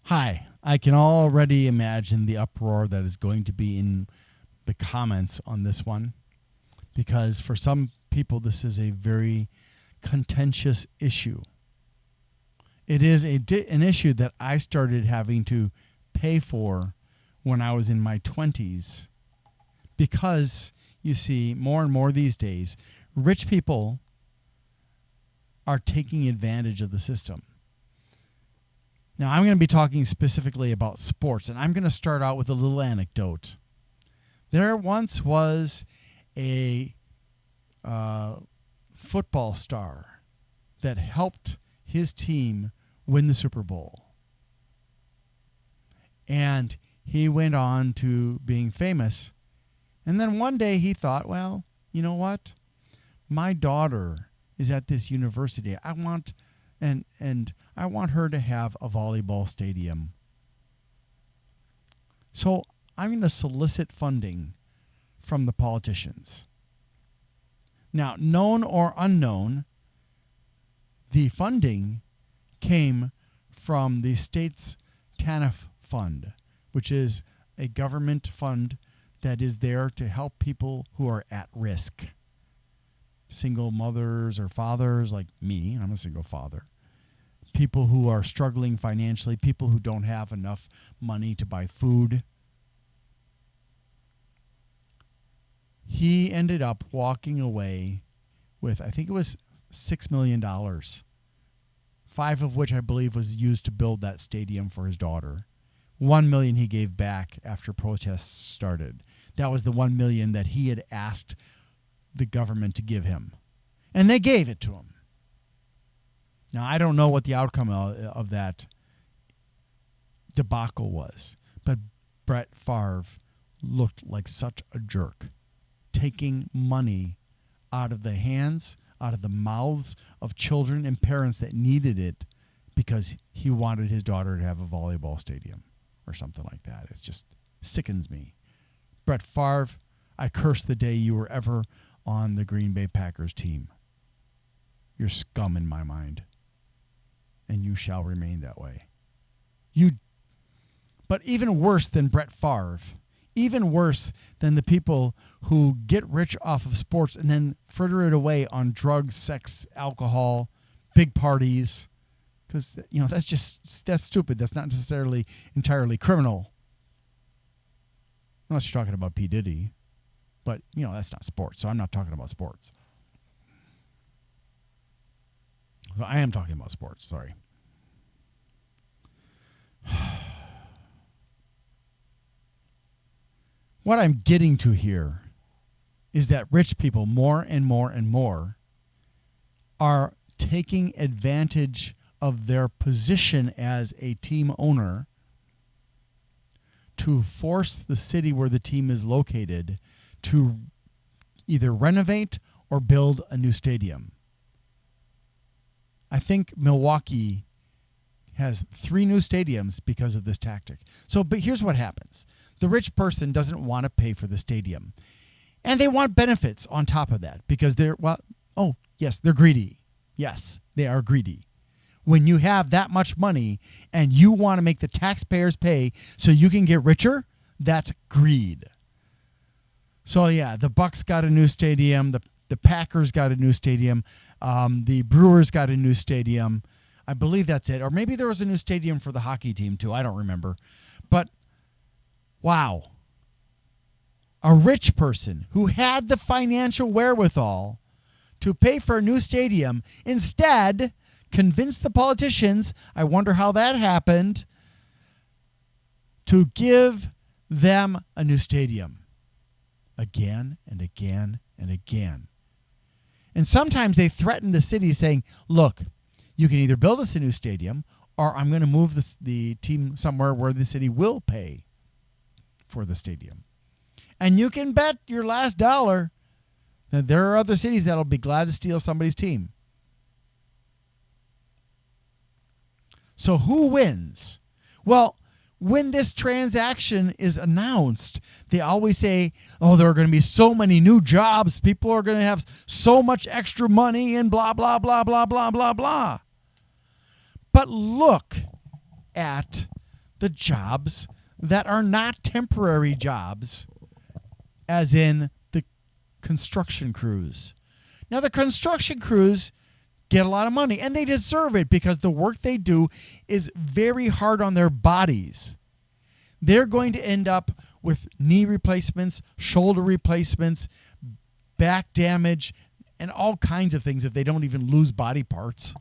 Hi, I can already imagine the uproar that is going to be in the comments on this one because for some people, this is a very contentious issue. It is an issue that I started having to pay for when I was in my 20s because, you see, more and more these days, rich people are taking advantage of the system. Now, I'm going to be talking specifically about sports, and I'm going to start out with a little anecdote. There once was a football star that helped his team win the Super Bowl. And he went on to being famous. And then one day he thought, well, you know what? My daughter is at this university. I want her to have a volleyball stadium. So I'm going to solicit funding from the politicians. Now, known or unknown, the funding came from the state's TANF fund, which is a government fund that is there to help people who are at risk. Single mothers or fathers like me, I'm a single father. People who are struggling financially, people who don't have enough money to buy food. He ended up walking away with, I think it was $6 million, 5 of which I believe was used to build that stadium for his daughter. $1 million he gave back after protests started. That was the $1 million that he had asked the government to give him. And they gave it to him. Now, I don't know what the outcome of that debacle was, but Brett Favre looked like such a jerk, taking money out of the hands, out of the mouths of children and parents that needed it because he wanted his daughter to have a volleyball stadium or something like that. It just sickens me. Brett Favre, I curse the day you were ever on the Green Bay Packers team. You're scum in my mind. And you shall remain that way. But even worse than Brett Favre, even worse than the people who get rich off of sports and then fritter it away on drugs, sex, alcohol, big parties, because that's stupid. That's not necessarily entirely criminal, unless you're talking about P. Diddy. But that's not sports, so I'm not talking about sports. Well, I am talking about sports, sorry. What I'm getting to here is that rich people more and more and more are taking advantage of their position as a team owner to force the city where the team is located to either renovate or build a new stadium. I think Milwaukee has 3 new stadiums because of this tactic. But here's what happens. The rich person doesn't want to pay for the stadium. And they want benefits on top of that because they're greedy. Yes, they are greedy. When you have that much money and you want to make the taxpayers pay so you can get richer, that's greed. So yeah, the Bucks got a new stadium. The Packers got a new stadium. The Brewers got a new stadium. I believe that's it. Or maybe there was a new stadium for the hockey team too. I don't remember. But wow. A rich person who had the financial wherewithal to pay for a new stadium instead convinced the politicians, I wonder how that happened, to give them a new stadium again and again and again. And sometimes they threaten the city saying, look, you can either build us a new stadium or I'm going to move the team somewhere where the city will pay for the stadium. And you can bet your last dollar that there are other cities that will be glad to steal somebody's team. So who wins? Well, when this transaction is announced, they always say, oh, there are going to be so many new jobs. People are going to have so much extra money and blah, blah, blah, blah, blah, blah, blah. But look at the jobs that are not temporary jobs, as in the construction crews. Now, the construction crews get a lot of money, and they deserve it because the work they do is very hard on their bodies. They're going to end up with knee replacements, shoulder replacements, back damage, and all kinds of things if they don't even lose body parts.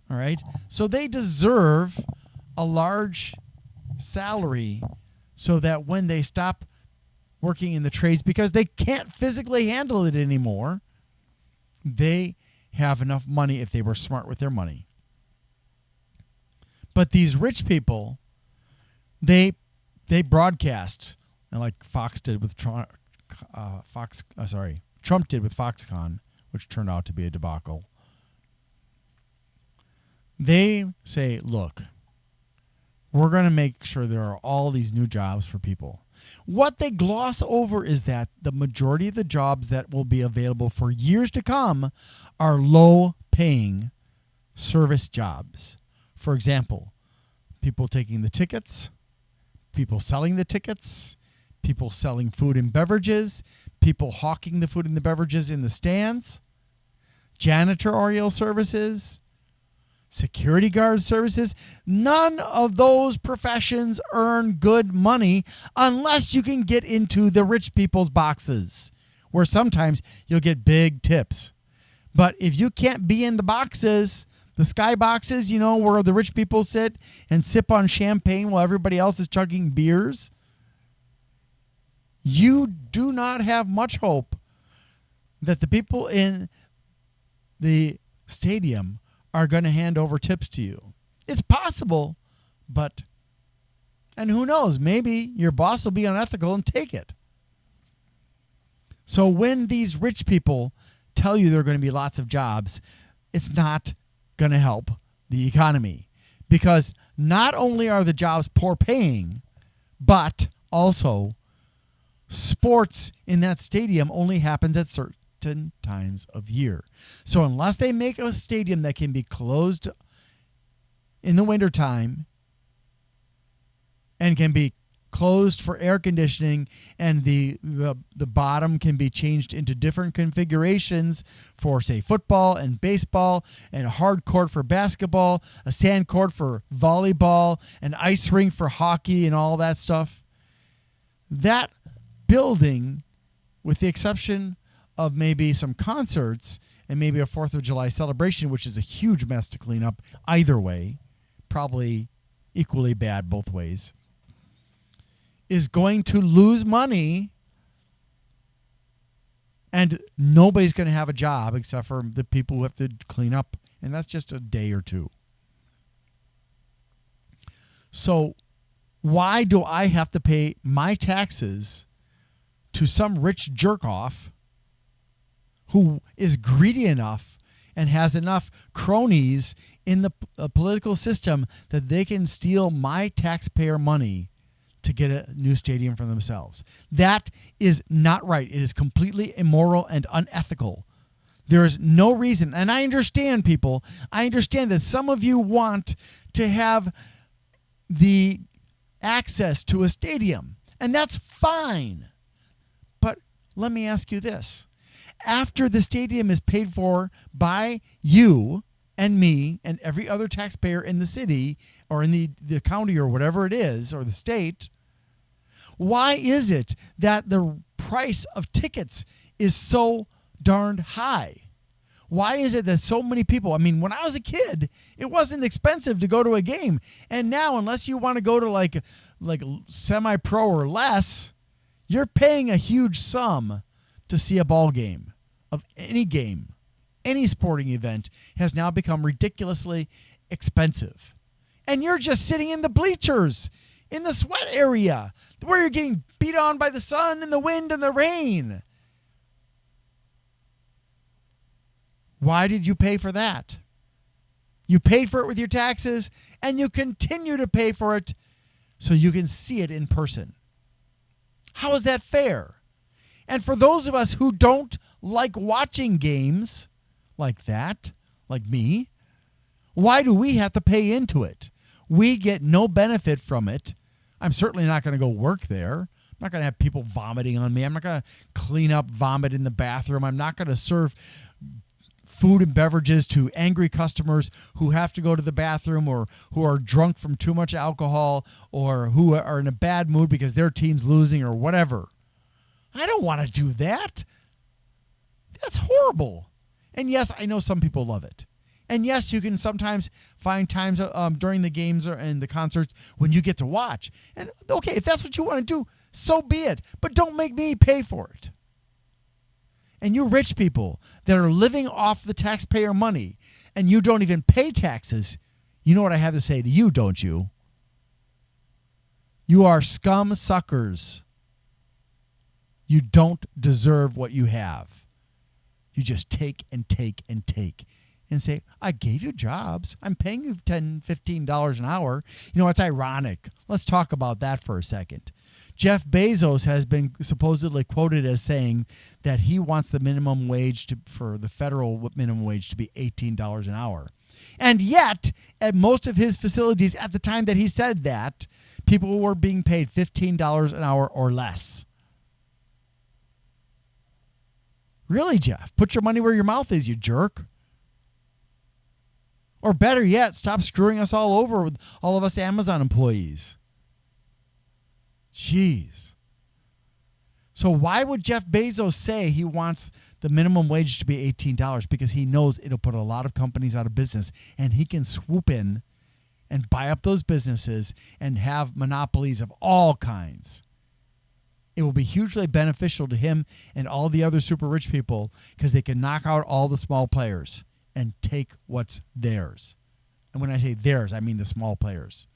All right? So they deserve a large salary so that when they stop working in the trades because they can't physically handle it anymore, they have enough money if they were smart with their money. But these rich people, they broadcast, and like Fox did with Trump did with Foxconn, which turned out to be a debacle. They say, look, we're going to make sure there are all these new jobs for people. What they gloss over is that the majority of the jobs that will be available for years to come are low-paying service jobs. For example, people taking the tickets, people selling the tickets, people selling food and beverages, people hawking the food and the beverages in the stands, janitorial services, security guard services. None of those professions earn good money unless you can get into the rich people's boxes, where sometimes you'll get big tips. But if you can't be in the boxes, the sky boxes, you know, where the rich people sit and sip on champagne while everybody else is chugging beers, you do not have much hope that the people in the stadium are going to hand over tips to you. It's possible, and who knows, maybe your boss will be unethical and take it. So when these rich people tell you there are going to be lots of jobs, it's not going to help the economy, because not only are the jobs poor paying, but also sports in that stadium only happens at certain times of year. So unless they make a stadium that can be closed in the wintertime and can be closed for air conditioning, and the bottom can be changed into different configurations for, say, football and baseball, and a hard court for basketball, a sand court for volleyball, an ice rink for hockey and all that stuff, that building, with the exception of maybe some concerts and maybe a 4th of July celebration, which is a huge mess to clean up either way, probably equally bad both ways, is going to lose money, and nobody's going to have a job except for the people who have to clean up, and that's just a day or two. So why do I have to pay my taxes to some rich jerk-off who is greedy enough and has enough cronies in the political system that they can steal my taxpayer money to get a new stadium for themselves? That is not right. It is completely immoral and unethical. There is no reason, and I understand, people, I understand that some of you want to have the access to a stadium, and that's fine. But let me ask you this. After the stadium is paid for by you and me and every other taxpayer in the city or in the county or whatever it is, or the state, why is it that the price of tickets is so darned high? Why is it that so many people, I mean, when I was a kid, it wasn't expensive to go to a game. And now, unless you want to go to like semi-pro or less, you're paying a huge sum to see a ball game. Of any game, any sporting event has now become ridiculously expensive. And you're just sitting in the bleachers, in the sweat area, where you're getting beat on by the sun and the wind and the rain. Why did you pay for that? You paid for it with your taxes, and you continue to pay for it so you can see it in person. How is that fair? And for those of us who don't like watching games like that, like me, why do we have to pay into it? We get no benefit from it. I'm certainly not going to go work there. I'm not going to have people vomiting on me. I'm not going to clean up vomit in the bathroom. I'm not going to serve food and beverages to angry customers who have to go to the bathroom or who are drunk from too much alcohol or who are in a bad mood because their team's losing or whatever. I don't want to do that. That's horrible. And yes, I know some people love it. And yes, you can sometimes find times during the games or in the concerts when you get to watch. And okay, if that's what you want to do, so be it. But don't make me pay for it. And you rich people that are living off the taxpayer money and you don't even pay taxes, you know what I have to say to you, don't you? You are scum suckers. You don't deserve what you have. You just take and take and take and say, I gave you jobs. I'm paying you $10, $15 an hour. You know, it's ironic. Let's talk about that for a second. Jeff Bezos has been supposedly quoted as saying that he wants the minimum wage for the federal minimum wage to be $18 an hour. And yet, at most of his facilities at the time that he said that, people were being paid $15 an hour or less. Really, Jeff? Put your money where your mouth is, you jerk. Or better yet, stop screwing us all over with all of us Amazon employees. Jeez. So why would Jeff Bezos say he wants the minimum wage to be $18? Because he knows it'll put a lot of companies out of business, and he can swoop in and buy up those businesses and have monopolies of all kinds. It will be hugely beneficial to him and all the other super rich people because they can knock out all the small players and take what's theirs. And when I say theirs, I mean the small players.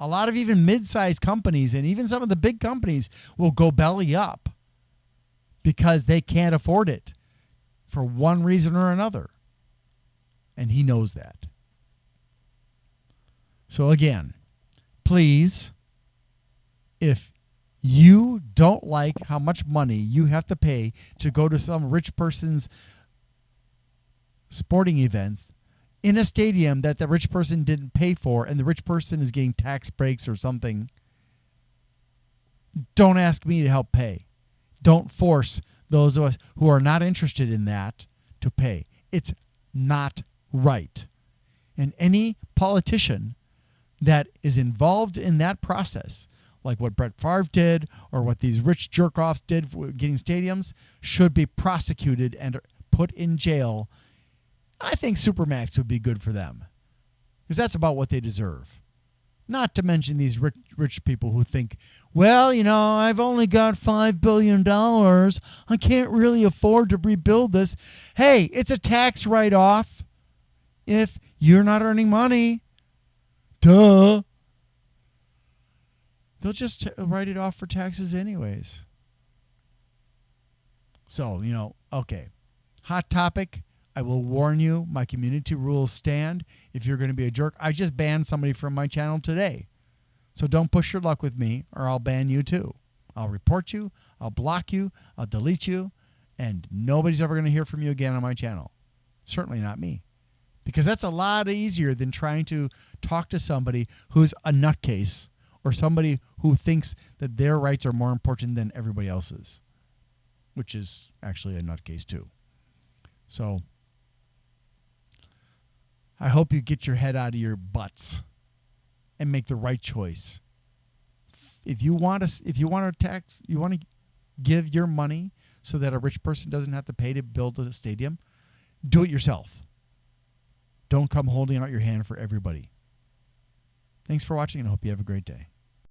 A lot of even mid-sized companies and even some of the big companies will go belly up because they can't afford it for one reason or another. And he knows that. So again, please, if you don't like how much money you have to pay to go to some rich person's sporting events in a stadium that the rich person didn't pay for and the rich person is getting tax breaks or something, don't ask me to help pay. Don't force those of us who are not interested in that to pay. It's not right. And any politician that is involved in that process, like what Brett Favre did or what these rich jerk-offs did for getting stadiums, should be prosecuted and put in jail. I think Supermax would be good for them because that's about what they deserve. Not to mention these rich people who think, well, you know, I've only got $5 billion. I can't really afford to rebuild this. Hey, it's a tax write-off if you're not earning money. Duh. They'll just write it off for taxes anyways. So, you know, okay. Hot topic. I will warn you, my community rules stand. If you're going to be a jerk, I just banned somebody from my channel today. So don't push your luck with me or I'll ban you too. I'll report you, I'll block you, I'll delete you, and nobody's ever going to hear from you again on my channel. Certainly not me. Because that's a lot easier than trying to talk to somebody who's a nutcase or somebody who thinks that their rights are more important than everybody else's, which is actually a nutcase too. So I hope you get your head out of your butts and make the right choice. If you want to give your money so that a rich person doesn't have to pay to build a stadium, do it yourself. Don't come holding out your hand for everybody. Thanks for watching and I hope you have a great day.